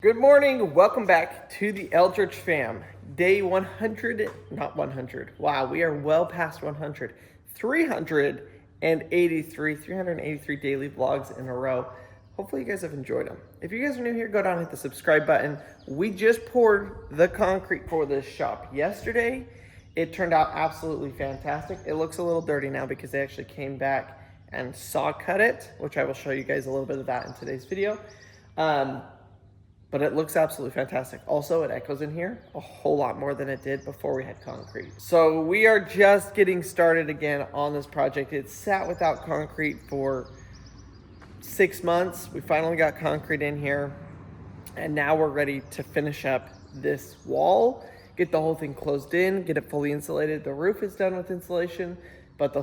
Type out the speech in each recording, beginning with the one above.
Good morning, welcome back to the Eldredge Fam. Day 100, not 100, wow, we are well past 100. 383 daily vlogs in a row. Hopefully you guys have enjoyed them. If you guys are new here, go down and hit the subscribe button. We just poured the concrete for this shop yesterday. It turned out absolutely fantastic. It looks a little dirty now because they actually came back and saw cut it, which I will show you guys a little bit of that in today's video. But it looks absolutely fantastic. Also, it echoes in here a whole lot more than it did before we had concrete. So we are just getting started again on this project. It sat without concrete for 6 months. We finally got concrete in here, and now we're ready to finish up this wall, get the whole thing closed in, get it fully insulated. The roof is done with insulation, but the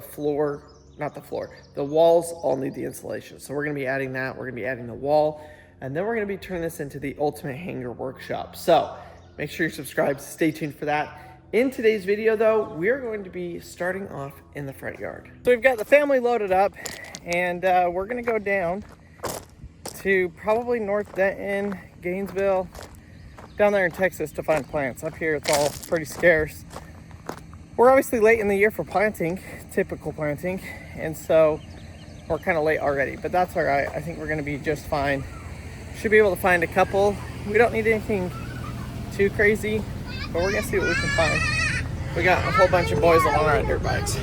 walls all need the insulation. So we're gonna be adding that. We're gonna be adding the wall. And then we're gonna be turning this into the ultimate hanger workshop. So make sure you're subscribed, stay tuned for that. In today's video though, we're going to be starting off in the front yard. So we've got the family loaded up, and we're gonna go down to probably North Denton, Gainesville, down there in Texas to find plants. Up here it's all pretty scarce. We're obviously late in the year for planting, typical planting, and so we're kind of late already, but that's all right. I think we're gonna be just fine. Should be able to find a couple. We don't need anything too crazy, but we're gonna see what we can find. We got a whole bunch of boys on our dirt bikes.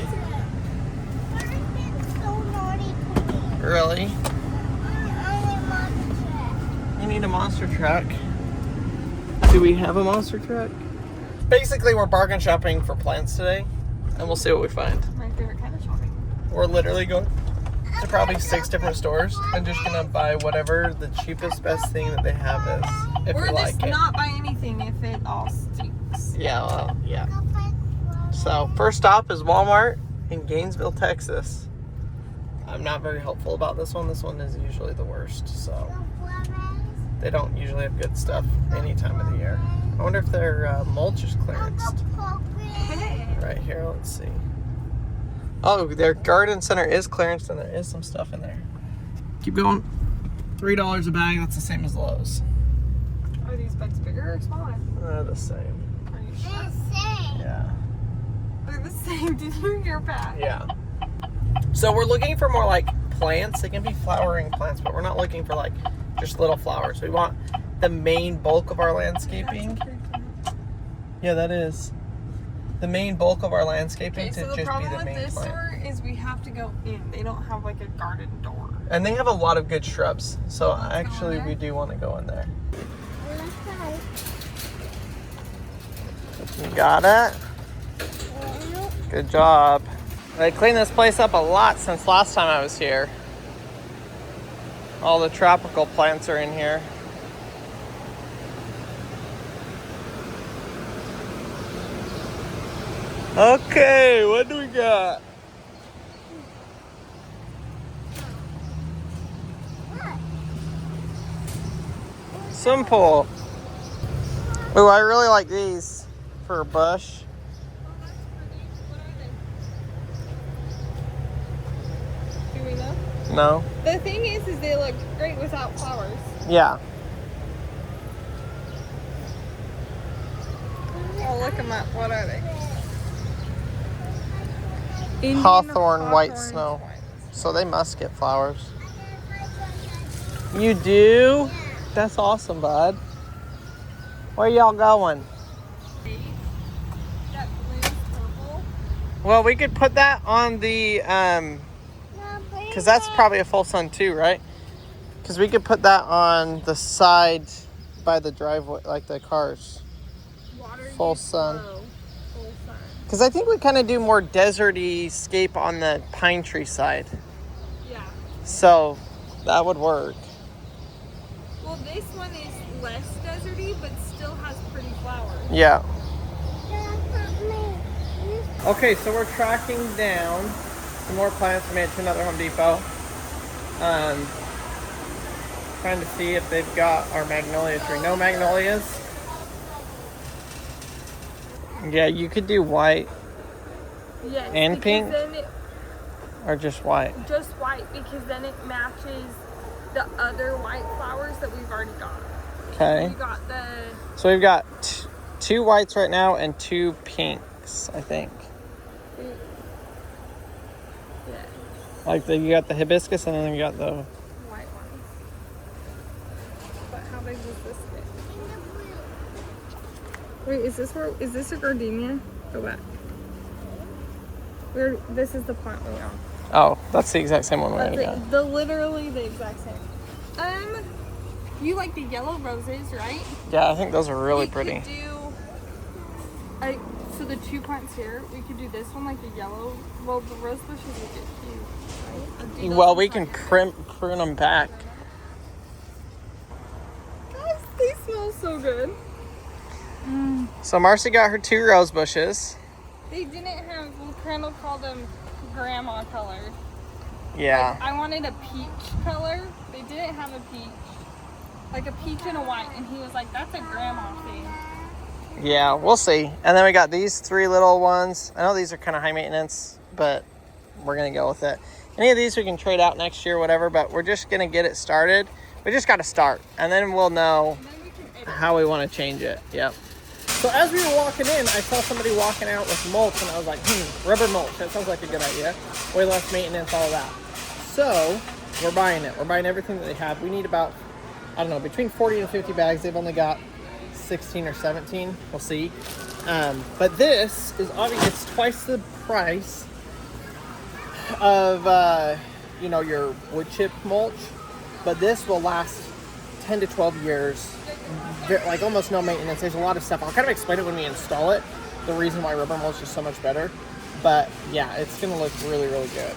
Really? You need a monster truck. Do we have a monster truck? Basically, we're bargain shopping for plants today, and we'll see what we find. My favorite kind of shopping. We're literally going to probably 6 different stores. I'm just gonna buy whatever the cheapest, best thing that they have is, if we like it. Or just not buy anything if it all stinks. Yeah, well, yeah. So, first stop is Walmart in Gainesville, Texas. I'm not very hopeful about this one. This one is usually the worst, so they don't usually have good stuff any time of the year. I wonder if their mulch is clearanced. Right here, let's see. Oh, their garden center is clearance, and there is some stuff in there. Keep going. $3 a bag. That's the same as Lowe's. Are these bags bigger or smaller? The same. Are you sure? The same. Yeah. They're the same. Did you hear Pat? Yeah. So we're looking for more like plants. They can be flowering plants, but we're not looking for like just little flowers. We want the main bulk of our landscaping. Yeah, that is. The main bulk of our landscaping to just be the main plant. So the problem with this store is we have to go in. They don't have like a garden door. And they have a lot of good shrubs. So actually we do want to go in there. You got it? Good job. They cleaned this place up a lot since last time I was here. All the tropical plants are in here. Okay, what do we got? Simple. Oh, I really like these for a bush. Do we know? No. The thing is they look great without flowers. Yeah. Oh, look them up. What are they? Hawthorn white snow. So they must get flowers. You do? That's awesome, bud. Where y'all going? That blue is purple. Well, we could put that on the, because that's probably a full sun too, right? Because we could put that on the side by the driveway, like the cars. Full sun. Because I think we kind of do more desert-y scape on the pine tree side. Yeah. So that would work. Well, this one is less deserty, but still has pretty flowers. Yeah. Okay, so we're tracking down some more plants we made to another Home Depot. Trying to see if they've got our magnolia tree. No magnolias. Yeah, you could do white. Yes, and pink? Then Or just white? Just white, because then it matches the other white flowers that we've already got. Okay. You got the... So we've got two whites right now and two pinks, I think. Yeah. Like you got the hibiscus and then you got the White ones. But how big was this kit? Wait, is this a gardenia? Go back. This is the plant we own. Oh, that's the exact same one we already got. Literally the exact same. You like the yellow roses, right? Yeah, I think those are really We pretty. could do, so the 2 plants here, we could do this one like the yellow. Well, the rose bushes would get huge, right? Well, we can prune them back. Guys, they smell so good. So Marcy got her 2 rose bushes. They didn't have, Crandall called them grandma color. Yeah. I wanted a peach color. They didn't have a peach. Like a peach and a white. And he was like, that's a grandma thing. Yeah, we'll see. And then we got these 3 little ones. I know these are kind of high maintenance, but we're going to go with it. Any of these we can trade out next year, whatever, but we're just going to get it started. We just got to start. And then we'll know how we want to change it. Yep. So as we were walking in, I saw somebody walking out with mulch, and I was like, rubber mulch. That sounds like a good idea. Way less maintenance, all of that. So we're buying it. We're buying everything that they have. We need about, I don't know, between 40 and 50 bags. They've only got 16 or 17. We'll see. But this is obviously, it's twice the price of, your wood chip mulch. But this will last 10 to 12 years. Like almost no maintenance. There's a lot of stuff. I'll kind of explain it when we install it. The reason why rubber mulch is so much better. But yeah, it's going to look really, really good.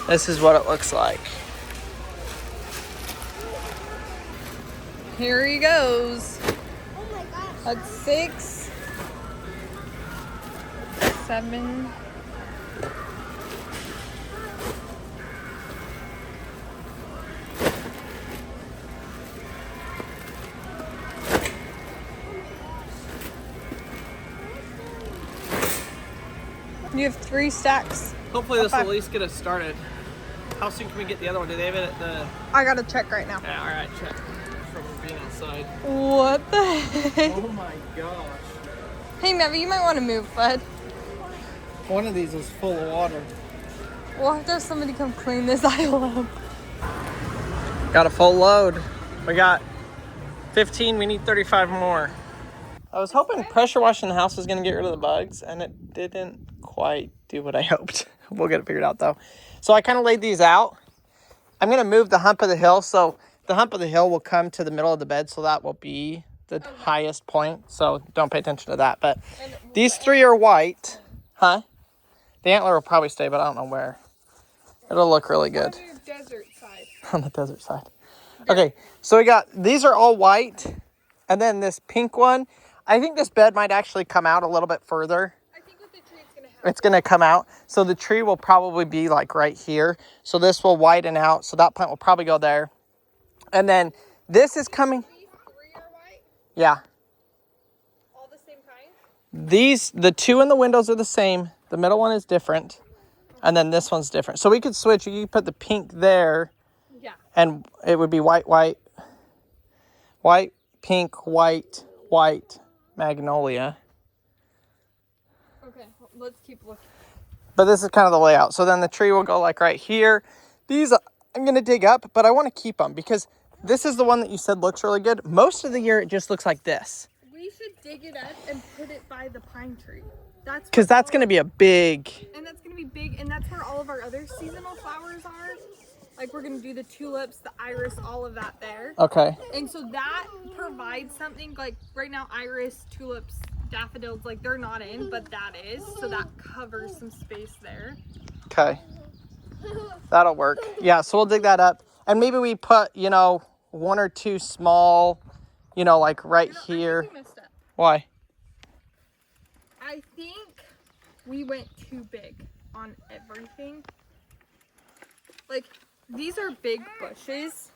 This is what it looks like. Here he goes. Oh my gosh. That's 6, 7. You have 3 stacks. Hopefully this will at least get us started. How soon can we get the other one? Do they have it at the... I gotta check right now. Yeah, all right, check. From being outside. What the heck? Oh my gosh. Hey, Mevi, you might want to move, bud. One of these is full of water. We'll have to have somebody come clean this aisle up. Got a full load. We got 15, we need 35 more. I was hoping pressure washing the house was going to get rid of the bugs, and it didn't quite do what I hoped. We'll get it figured out, though. So I kind of laid these out. I'm going to move the hump of the hill, so the hump of the hill will come to the middle of the bed, so that will be the highest point. So don't pay attention to that. But these 3 are white. Huh? The antler will probably stay, but I don't know where. It'll look really good. On your desert side. On the desert side. Okay, so we got, these are all white, and then this pink one. I think this bed might actually come out a little bit further. I think with the tree it's going to happen. It's going to come out. So the tree will probably be like right here. So this will widen out. So that plant will probably go there. And then this is coming. These 3 are white? Yeah. All the same kind? The 2 in the windows are the same. The middle one is different. And then this one's different. So we could switch. You could put the pink there. Yeah. And it would be white, white, white, pink, white, white, magnolia. Okay, let's keep looking. But this is kind of the layout. So then the tree will go like right here. These I'm going to dig up, but I want to keep them because this is the one that you said looks really good. Most of the year it just looks like this. We should dig it up and put it by the pine tree. Because that's going to be a big... And that's going to be big, and that's where all of our other seasonal flowers are. Like we're going to do the tulips, the iris, all of that there. Okay. And so that provides something, like right now iris, tulips, daffodils, like they're not in, but that is. So that covers some space there. Okay. That'll work. Yeah, so we'll dig that up. And maybe we put, 1 or 2 small, like right here. I think we messed up. Why? I think we went too big on everything. Like, these are big bushes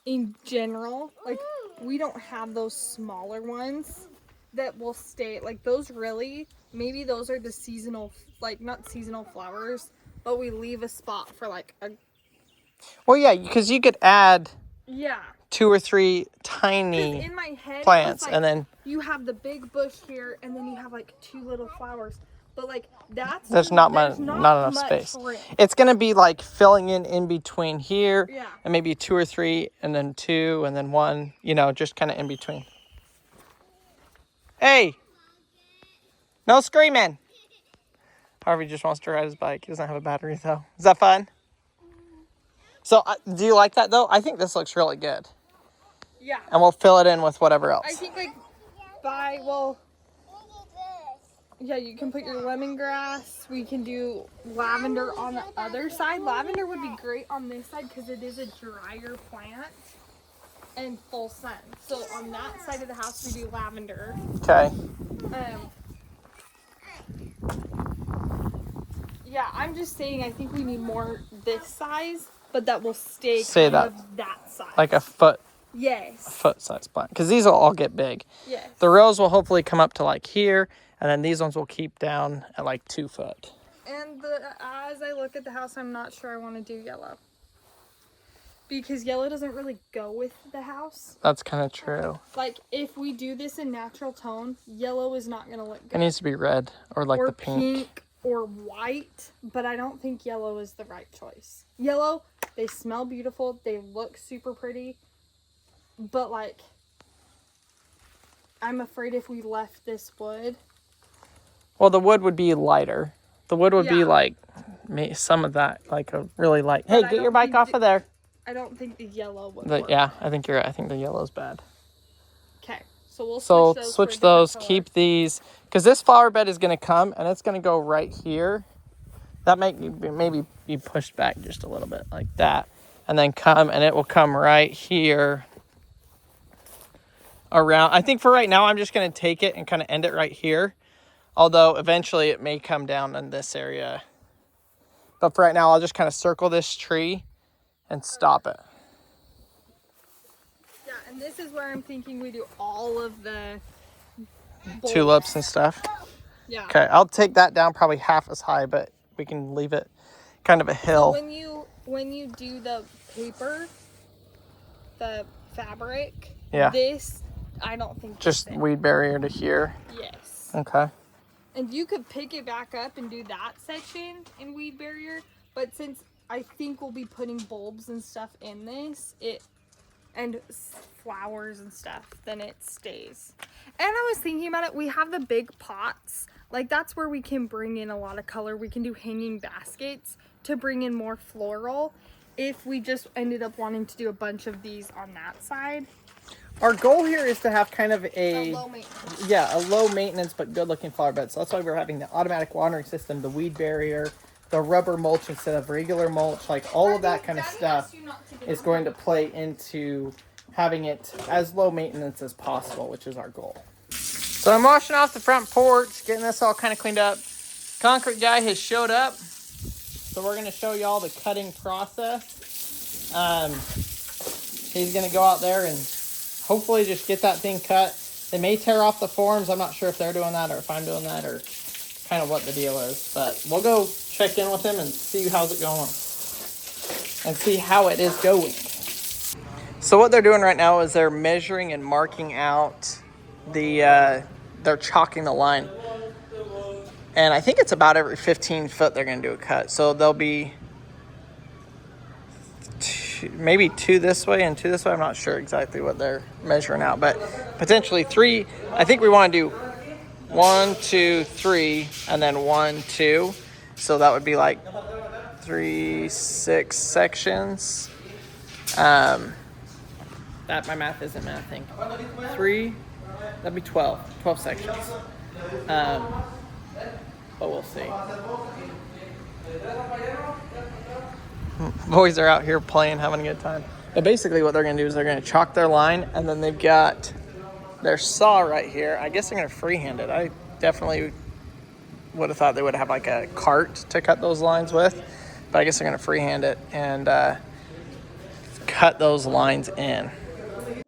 in general. Like, we don't have those smaller ones that will stay. Like, those really, maybe those are the seasonal, like, not seasonal flowers, but we leave a spot for, like, a... Well, yeah, because you could add Yeah. 2 or 3 'Cause tiny in my head, it was plants, like and then you have the big bush here, and then you have like 2 little flowers. But like that's there's not enough much space. room. It's gonna be like filling in between here, Yeah. and maybe 2 or 3, and then 2, and then 1. You know, just kind of in between. Hey, no screaming. Harvey just wants to ride his bike. He doesn't have a battery though. Is that fun? So, do you like that though? I think this looks really good. Yeah. And we'll fill it in with whatever else. I think like yeah, you can put your lemongrass. We can do lavender on the other side. Lavender would be great on this side because it is a drier plant and full sun. So on that side of the house, we do lavender. Okay. Yeah, I'm just saying I think we need more this size, but that will stay Say kind that. of that size. Like a foot Yes. size plant. Because these will all get big. Yes. The rows will hopefully come up to like here, and then these ones will keep down at like 2 foot. And as I look at the house, I'm not sure I want to do yellow. Because yellow doesn't really go with the house. That's kind of true. Like, if we do this in natural tone, yellow is not going to look good. It needs to be red or like or the pink. or white, but I don't think yellow is the right choice. Yellow, they smell beautiful, they look super pretty, but like, I'm afraid if we left this wood. Well, the wood would be lighter. The wood would be Yeah. like some of that, like a really light. But Hey, I get your don't bike think off of there. I don't think the yellow would work. Yeah, I think you're right. I think the yellow's bad. Okay, so we'll So switch those. switch those, keep these, because this flower bed is going to come and it's going to go right here. That maybe be pushed back just a little bit like that, and then come, and it will come right here around. I think for right now, I'm just going to take it and kind of end it right here. Although eventually it may come down in this area. But for right now, I'll just kind of circle this tree and stop it. Yeah, and this is where I'm thinking we do all of the bulbs. Tulips and stuff. Yeah. Okay, I'll take that down probably half as high, but we can leave it kind of a hill. So when you do the paper, the fabric, Yeah. this, I don't think Just weed barrier to here. Yes. Okay. And you could pick it back up and do that section in weed barrier, but since I think we'll be putting bulbs and stuff in this, and flowers and stuff, then it stays. And I was thinking about it, we have the big pots. Like, that's where we can bring in a lot of color. We can do hanging baskets to bring in more floral if we just ended up wanting to do a bunch of these on that side. Our goal here is to have kind of A low maintenance. a low maintenance but good looking flower bed. So that's why we're having the automatic watering system, the weed barrier, the rubber mulch instead of regular mulch. Like all of that kind of stuff is going to play into having it as low maintenance as possible, which is our goal. So I'm washing off the front porch, getting this all kind of cleaned up. Concrete guy has showed up. So we're going to show you all the cutting process. He's going to go out there and hopefully just get that thing cut. They may tear off the forms. I'm not sure if they're doing that or if I'm doing that or kind of what the deal is. But we'll go check in with him and see how's it going and see how it is going. So what they're doing right now is they're measuring and marking out they're chalking the line. And I think it's about every 15 foot they're going to do a cut. So there'll be maybe 2 this way and 2 this way. I'm not sure exactly what they're measuring out, but potentially 3. I think we want to do 1, 2, 3, and then 1, 2. So that would be like 3, 6 sections. That my math isn't mathing. 3, that'd be 12 sections. But we'll see. Boys are out here playing, having a good time. But basically what they're going to do is they're going to chalk their line, and then they've got their saw right here. I guess they're going to freehand it. I definitely would have thought they would have like a cart to cut those lines with, but I guess they're going to freehand it and cut those lines in.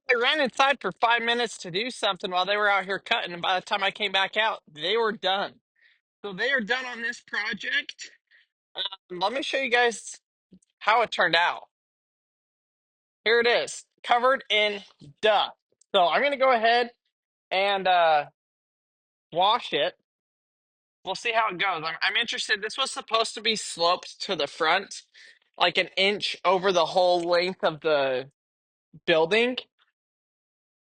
I ran inside for 5 minutes to do something while they were out here cutting, and by the time I came back out, they were done. So they are done on this project. Let me show you guys how it turned out. Here it is. covered in dust. So I'm gonna go ahead and wash it. We'll see how it goes. I'm interested. This was supposed to be sloped to the front, like an inch over the whole length of the building.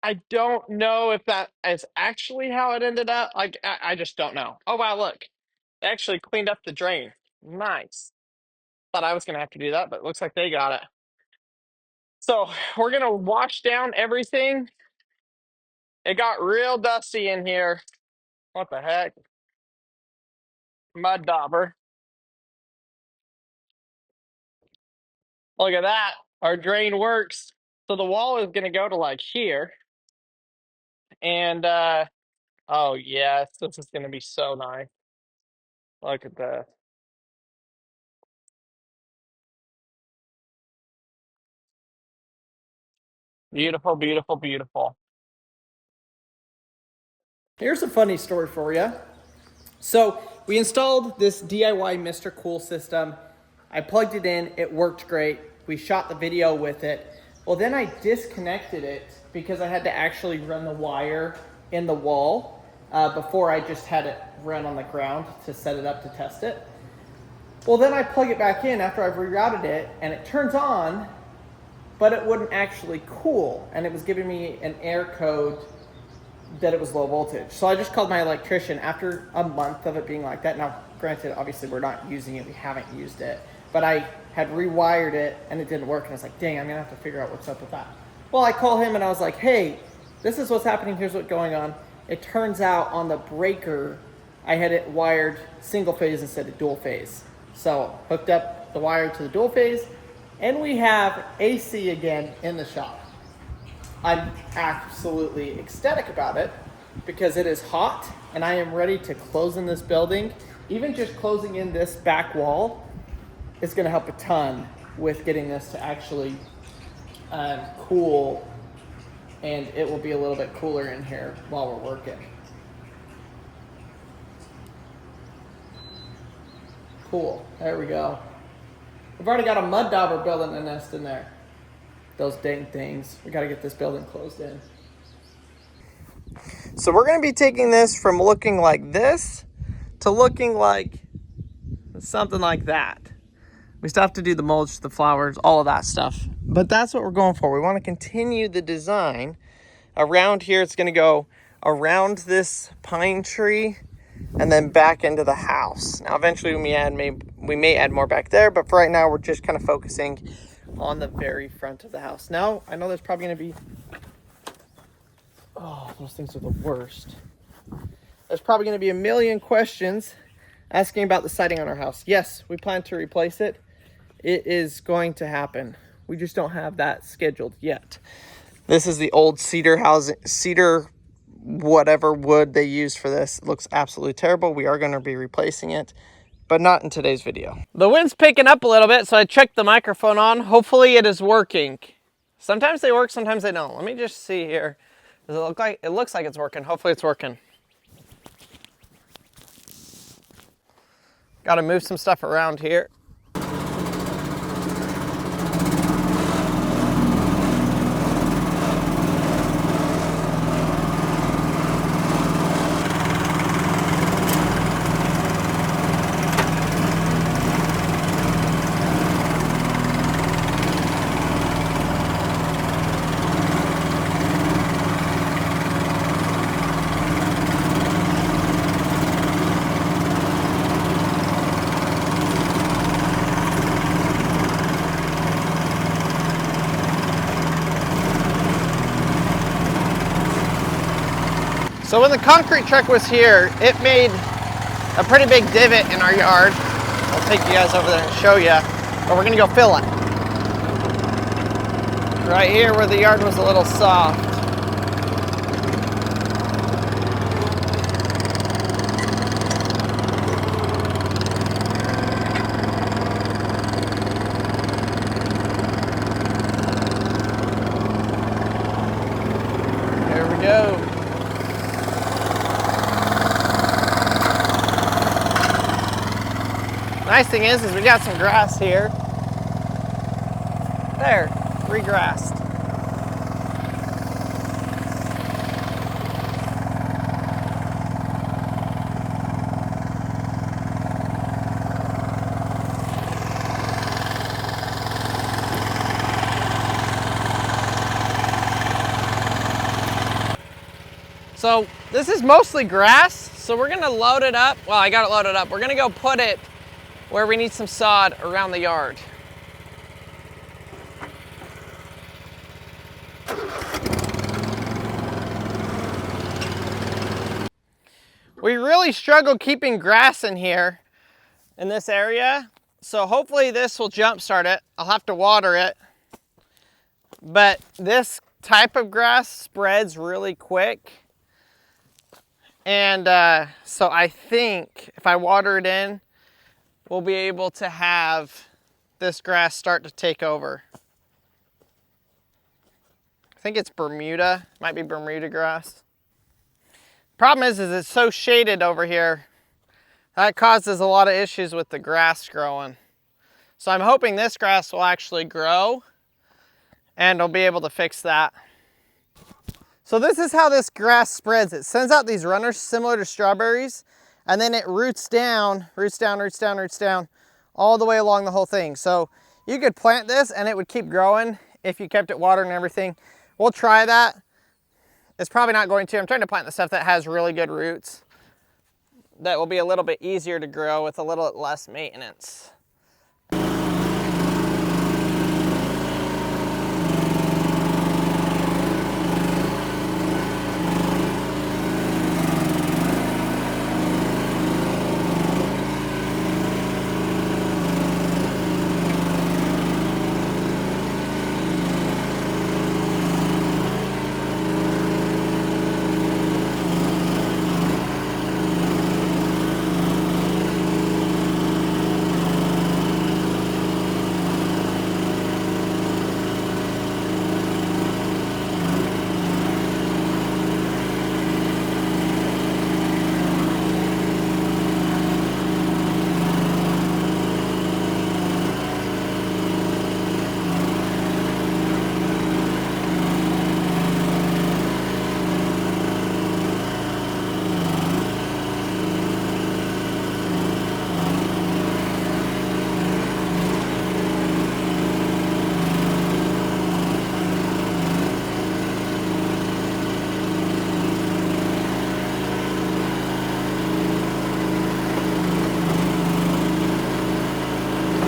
I don't know if that is actually how it ended up. Like, I just don't know. Oh, wow, look. They actually cleaned up the drain. Nice. Thought I was going to have to do that, but it looks like they got it. So we're going to wash down everything. It got real dusty in here. What the heck? Mud dauber. Look at that. Our drain works. So the wall is going to go to like here. And, oh, yes, this is going to be so nice. Look at that. Beautiful, beautiful, beautiful. Here's a funny story for you. So we installed this DIY Mr. Cool system. I plugged it in, it worked great. We shot the video with it. Well, then I disconnected it because I had to actually run the wire in the wall before I just had it run on the ground to set it up to test it. Well, then I plug it back in after I've rerouted it and it turns on, but it wouldn't actually cool. And it was giving me an error code that it was low voltage. So I just called my electrician after a month of it being like that. Now, granted, obviously we're not using it, we haven't used it, but I had rewired it and it didn't work. And I was like, dang, I'm gonna have to figure out what's up with that. Well, I called him and I was like, hey, this is what's happening, here's what's going on. It turns out on the breaker, I had it wired single phase instead of dual phase. So hooked up the wire to the dual phase and we have AC again in the shop. I'm absolutely ecstatic about it because it is hot and I am ready to close in this building. Even just closing in this back wall is going to help a ton with getting this to actually cool, and it will be a little bit cooler in here while we're working. Cool, there we go. We've already got a mud dauber building a nest in there. Those dang things. We got to get this building closed in. So we're going to be taking this from looking like this to looking like something like that. We still have to do the mulch, the flowers, all of that stuff. But that's what we're going for. We want to continue the design. Around here, it's going to go around this pine tree and then back into the house. Now, eventually we may add more back there, but for right now, we're just kind of focusing on the very front of the house. Now, I know there's probably going to be, oh, those things are the worst. There's probably going to be a million questions asking about the siding on our house. Yes, we plan to replace it. It is going to happen. We just don't have that scheduled yet. This is the old cedar whatever wood they used for this. It looks absolutely terrible. We are going to be replacing it, but not in today's video. The wind's picking up a little bit, so I checked the microphone on. Hopefully it is working. Sometimes they work, sometimes they don't. Let me just see here. Does it look like, it looks like it's working. Hopefully it's working. Got to move some stuff around here. So when the concrete truck was here, it made a pretty big divot in our yard. I'll take you guys over there and show you, but we're gonna go fill it. Right here where the yard was a little soft. There we go. Nice thing is we got some grass here. There, regrassed. So this is mostly grass, so we're gonna load it up. Well, I got it loaded up. We're gonna go put it where we need some sod around the yard. We really struggle keeping grass in here, in this area. So hopefully this will jumpstart it. I'll have to water it. But this type of grass spreads really quick. And so I think if I water it in, we'll be able to have this grass start to take over. I think it's Bermuda, might be Bermuda grass. Problem is it's so shaded over here, that causes a lot of issues with the grass growing. So I'm hoping this grass will actually grow and I'll be able to fix that. So this is how this grass spreads. It sends out these runners similar to strawberries, and then it roots down all the way along the whole thing. So you could plant this and it would keep growing if you kept it watered and everything. We'll try that. It's probably not going to. I'm trying to plant the stuff that has really good roots that will be a little bit easier to grow with a little less maintenance.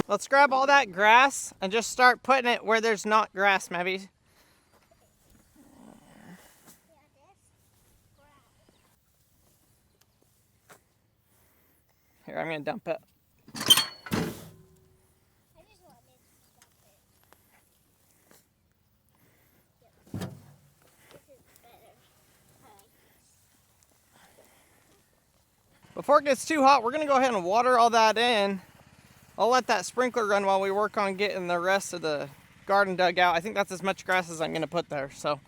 Let's grab all that grass and just start putting it where there's not grass, maybe. Here, I'm gonna dump it. Before it gets too hot, we're gonna go ahead and water all that in. I'll let that sprinkler run while we work on getting the rest of the garden dug out. I think that's as much grass as I'm gonna put there, so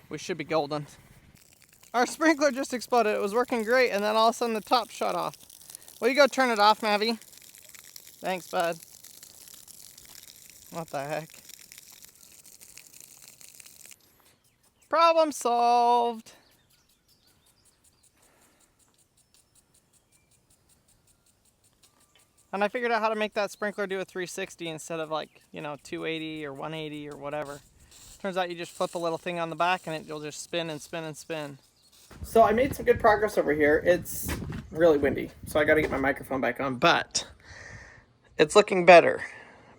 we should be golden. Our sprinkler just exploded. It was working great, and then all of a sudden the top shut off. Will you go turn it off, Mavi? Thanks, bud. What the heck? Problem solved. And I figured out how to make that sprinkler do a 360 instead of, like, you know, 280 or 180 or whatever. Turns out you just flip a little thing on the back and it'll just spin and spin and spin. So I made some good progress over here. It's really windy, so I got to get my microphone back on, but it's looking better.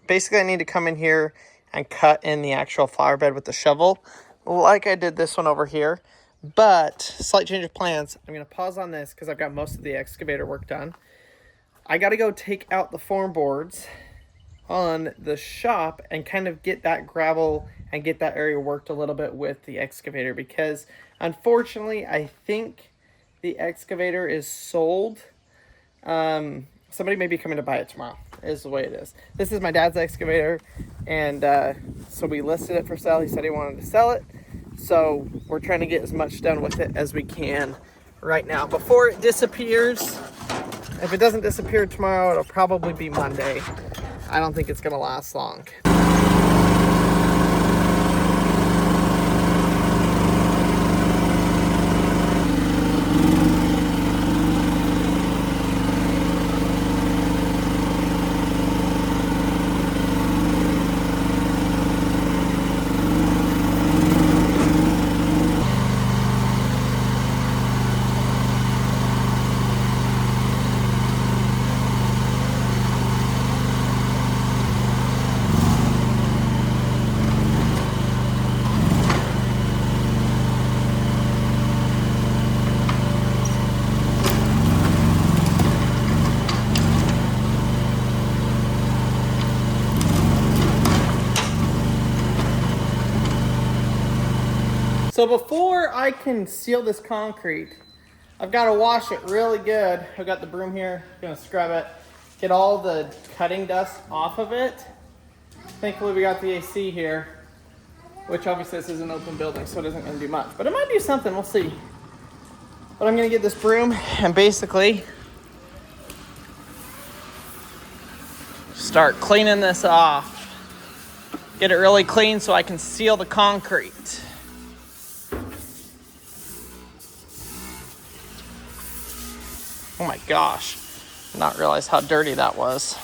Basically, I need to come in here and cut in the actual flower bed with the shovel, like I did this one over here. But slight change of plans. I'm going to pause on this because I've got most of the excavator work done. I got to go take out the form boards on the shop and kind of get that gravel and get that area worked a little bit with the excavator, because unfortunately I think the excavator is sold. Somebody may be coming to buy it tomorrow, is the way it is. This is my dad's excavator, and so we listed it for sale. He said he wanted to sell it, so we're trying to get as much done with it as we can right now before it disappears. If it doesn't disappear tomorrow, it'll probably be Monday. I don't think it's gonna last long. So before I can seal this concrete, I've got to wash it really good. I've got the broom here, gonna scrub it, get all the cutting dust off of it. Thankfully we got the AC here, which obviously this is an open building, so it isn't gonna do much, but it might do something, we'll see. But I'm gonna get this broom and basically start cleaning this off. Get it really clean so I can seal the concrete. Oh my gosh, not realize how dirty that was.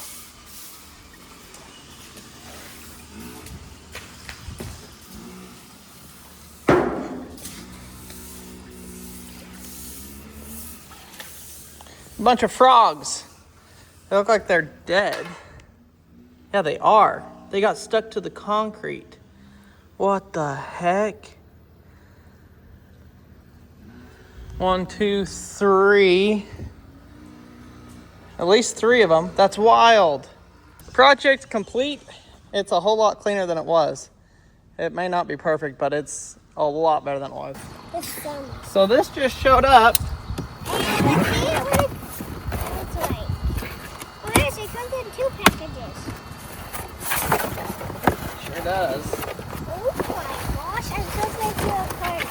A bunch of frogs. They look like they're dead. Yeah, they are. They got stuck to the concrete. What the heck? 1, 2, 3. At least 3 of them. That's wild. Project complete. It's a whole lot cleaner than it was. It may not be perfect, but it's a lot better than it was. So this just showed up. It comes in 2 packages. Sure does. Oh my gosh, I'm so glad you have heard.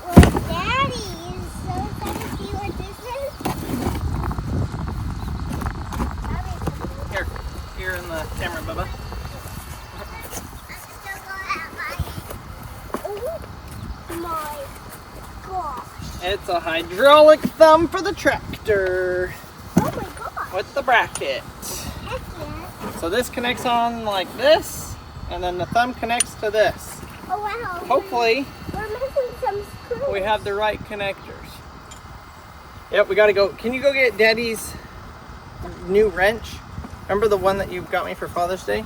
Well, Daddy is so excited to see what this is. Here in the camera, Bubba. Oh my gosh. It's a hydraulic thumb for the tractor Oh my gosh. with the bracket. Heck yeah. So this connects on like this, and then the thumb connects to this. Oh wow. Hopefully We're missing some screws. we have the right connectors. Yep, we gotta go. Can you go get Daddy's new wrench? Remember the one that you got me for Father's Day?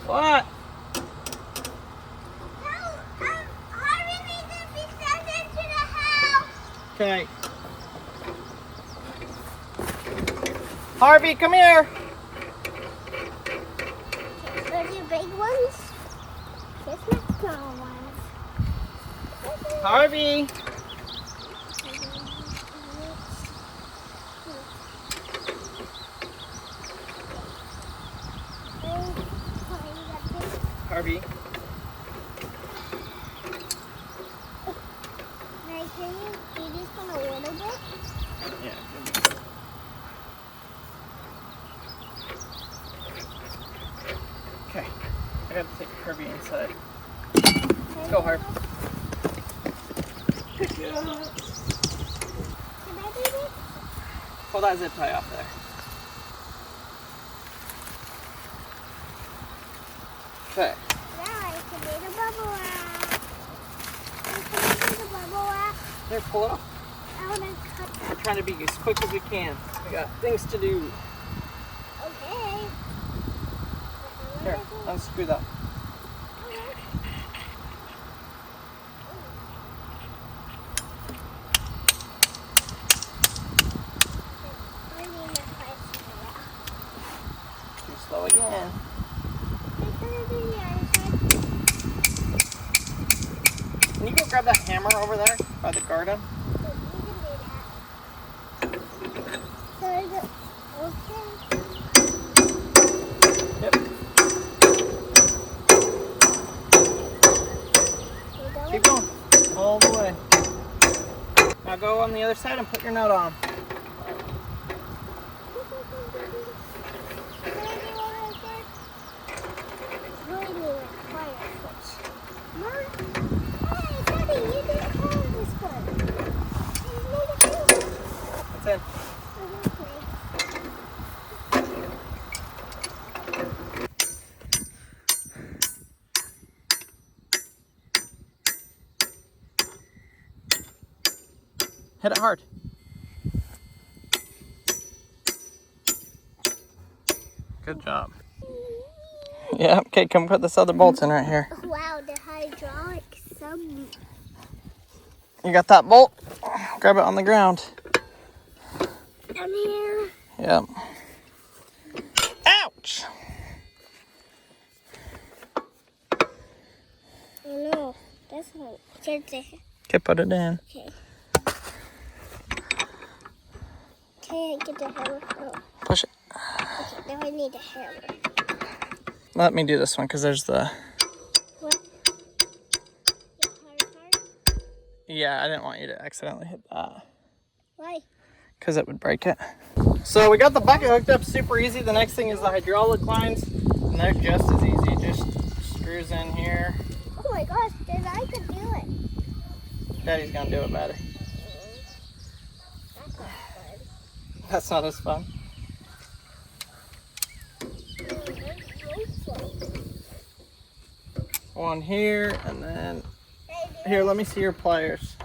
What? Okay. Harvey, come here. Are you big ones? This is small ones. Harvey. Harvey. Can you do this one a little bit? Yeah. Okay. I gotta take Harvey inside. Let's go, Harvey. Can I do this? Pull that zip tie off there. Okay. Yeah, I can do the bubble wrap. I can do the bubble wrap. Here, pull it off. I want to cut. We're trying to be as quick as we can. We got things to do. Okay. Here, unscrew that. Too slow again. Can you go grab that hammer over there by the garden? Yep. Keep going. All the way. Now go on the other side and put your note on. That's it. Hit it hard. Good job. Yeah, okay, come put this other bolt in right here. Wow, the hydraulic sub. You got that bolt? Grab it on the ground. I'm here. Yep. Ouch! Oh no, that's not. Okay, Put it in. okay. Can I get the hammer? Oh, Push it. okay, now I need a hammer. Let me do this one because there's the... What? The hard part? Yeah, I didn't want you to accidentally hit that. Why? Because it would break it. So we got the bucket hooked up super easy. The next thing is the hydraulic lines. And they're just as easy. Just screws in here. Oh my gosh, then I could do it. Daddy's gonna do it, Maddie. That's not fun. That's not as fun. One here, and then... Here, let me see your pliers.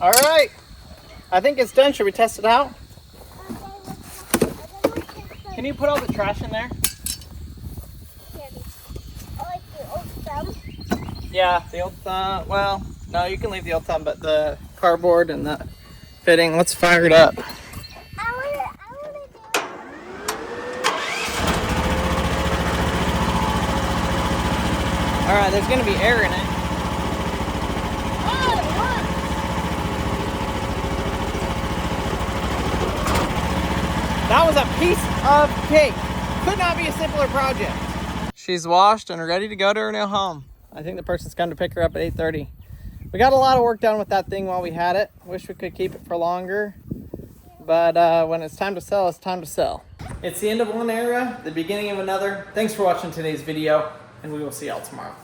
All right. I think it's done. Should we test it out? Can you put all the trash in there? Yeah, the old thumb. Well, no, you can leave the old thumb, but the cardboard and the fitting. Let's fire it up. I wanna do it. All right, there's gonna be air in it. Oh, it works. That was a piece of cake. Could not be a simpler project. She's washed and ready to go to her new home. I think the person's come to pick her up at 8:30. We got a lot of work done with that thing while we had it. Wish we could keep it for longer. But when it's time to sell, it's time to sell. It's the end of one era, the beginning of another. Thanks for watching today's video, and we will see y'all tomorrow.